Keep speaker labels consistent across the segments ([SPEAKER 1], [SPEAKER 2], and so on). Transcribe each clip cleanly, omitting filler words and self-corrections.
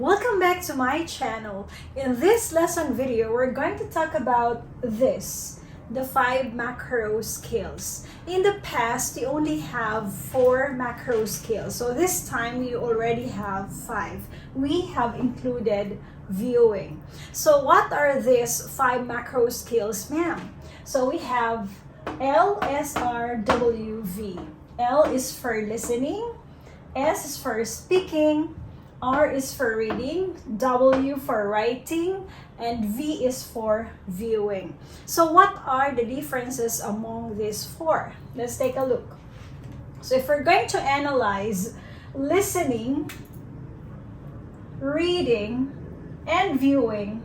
[SPEAKER 1] Welcome back to my channel. In this lesson video, we're going to talk about the 5 macro skills. In the past, you only have 4 macro skills. So this time, you already have 5. We have included viewing. So what are these 5 macro skills, ma'am? So we have LSRWV. L is for listening, S is for speaking, R is for reading, W for writing, and V is for viewing. So what are the differences among these 4? Let's take a look. So if we're going to analyze listening, reading, and viewing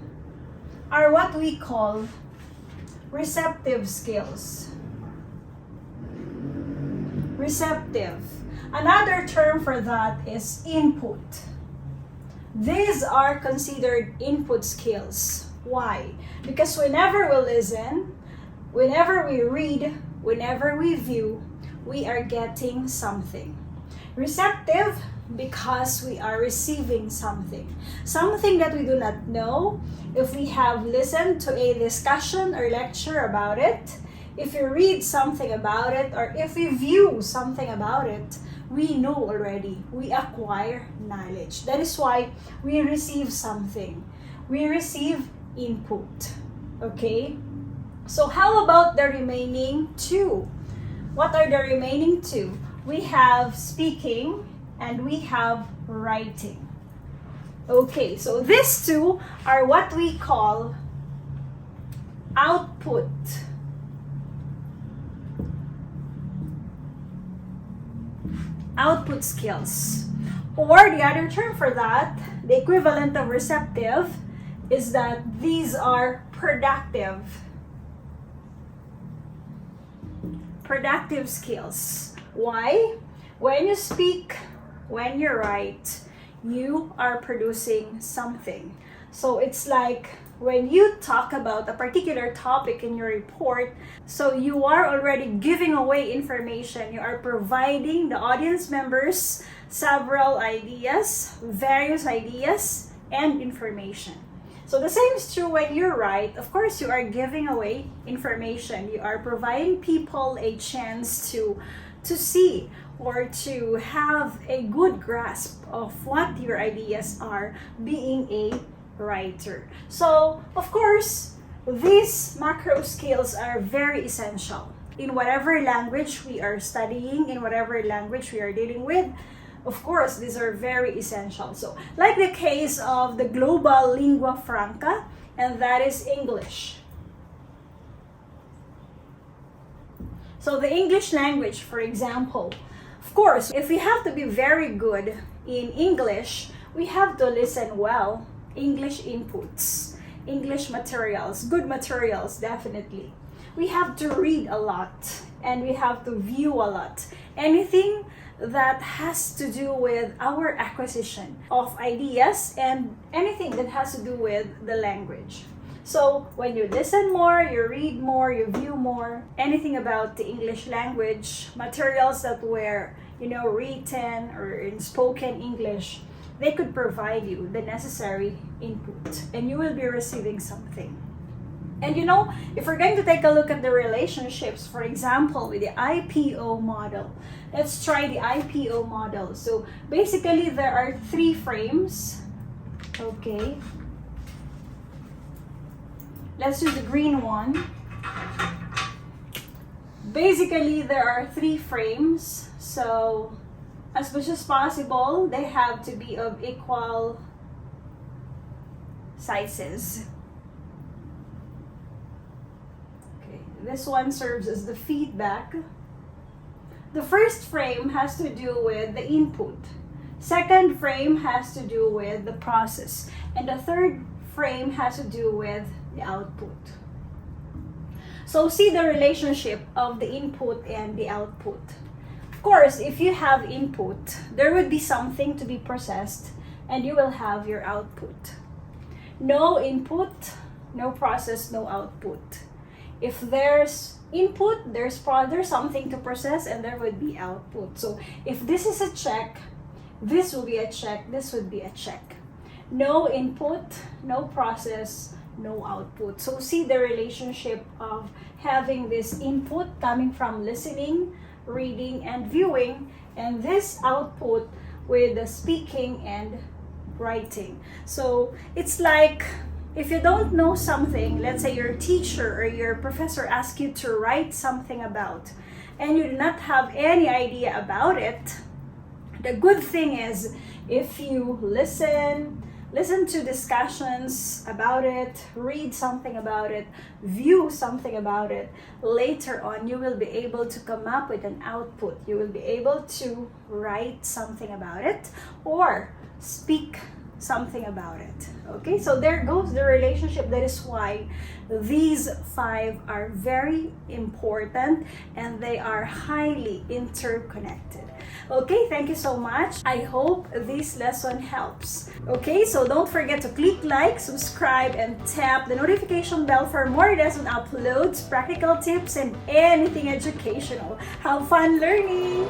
[SPEAKER 1] are what we call receptive skills. Receptive. Another term for that is input. These are considered input skills. Why? Because whenever we listen, whenever we read, whenever we view, we are getting something. Receptive, because we are receiving something. Something that we do not know. If we have listened to a discussion or lecture about it, if you read something about it, or if we view something about it, we know already. We acquire knowledge. That is why we receive something. We receive input. Okay? So how about the remaining 2? What are the remaining 2? We have speaking and we have writing. Okay, so these 2 are what we call output. Output skills. Or the other term for that, the equivalent of receptive, is that these are productive. Productive skills. Why? When you speak, when you write, you are producing something. So it's like when you talk about a particular topic in your report, so you are already giving away information. You are providing the audience members several ideas, various ideas, and information. So the same is true when you write. Of course, you are giving away information. You are providing people a chance to see or to have a good grasp of what your ideas are, being a writer. So, of course, these macro skills are very essential in whatever language we are studying, in whatever language we are dealing with. Of course, these are very essential. So, like the case of the global lingua franca, and that is English. So, the English language, for example, of course, if we have to be very good in English, we have to listen well. English inputs, English materials, good materials, definitely. We have to read a lot and we have to view a lot. Anything that has to do with our acquisition of ideas and anything that has to do with the language. So when you listen more, you read more, you view more, anything about the English language, materials that were, written or in spoken English, they could provide you the necessary input and you will be receiving something. And if we're going to take a look at the relationships, for example, with the IPO model, let's try the IPO model. So basically, there are 3 frames. Okay. Let's do the green one. Basically, there are 3 frames. So as much as possible, they have to be of equal sizes. Okay, this one serves as the feedback. The first frame has to do with the input. Second frame has to do with the process. And the third frame has to do with the output. So see the relationship of the input and the output. Of course, if you have input, there would be something to be processed and you will have your output. No input, no process, no output. If there's input, there's something to process and there would be output. So if this is a check, this will be a check, this would be a check. No input, no process, no output. So see the relationship of having this input coming from listening, reading, and viewing, and this output with the speaking and writing. So it's like if you don't know something, let's say your teacher or your professor asks you to write something about, and you do not have any idea about it, the good thing is if you listen to discussions about it, read something about it, view something about it, later on you will be able to come up with an output. You will be able to write something about it or speak something about it. Okay, so there goes the relationship. That is why these 5 are very important and they are highly interconnected. Okay, thank you so much. I hope this lesson helps. Okay, so don't forget to click like, subscribe, and tap the notification bell for more lesson uploads, practical tips, and anything educational. Have fun learning!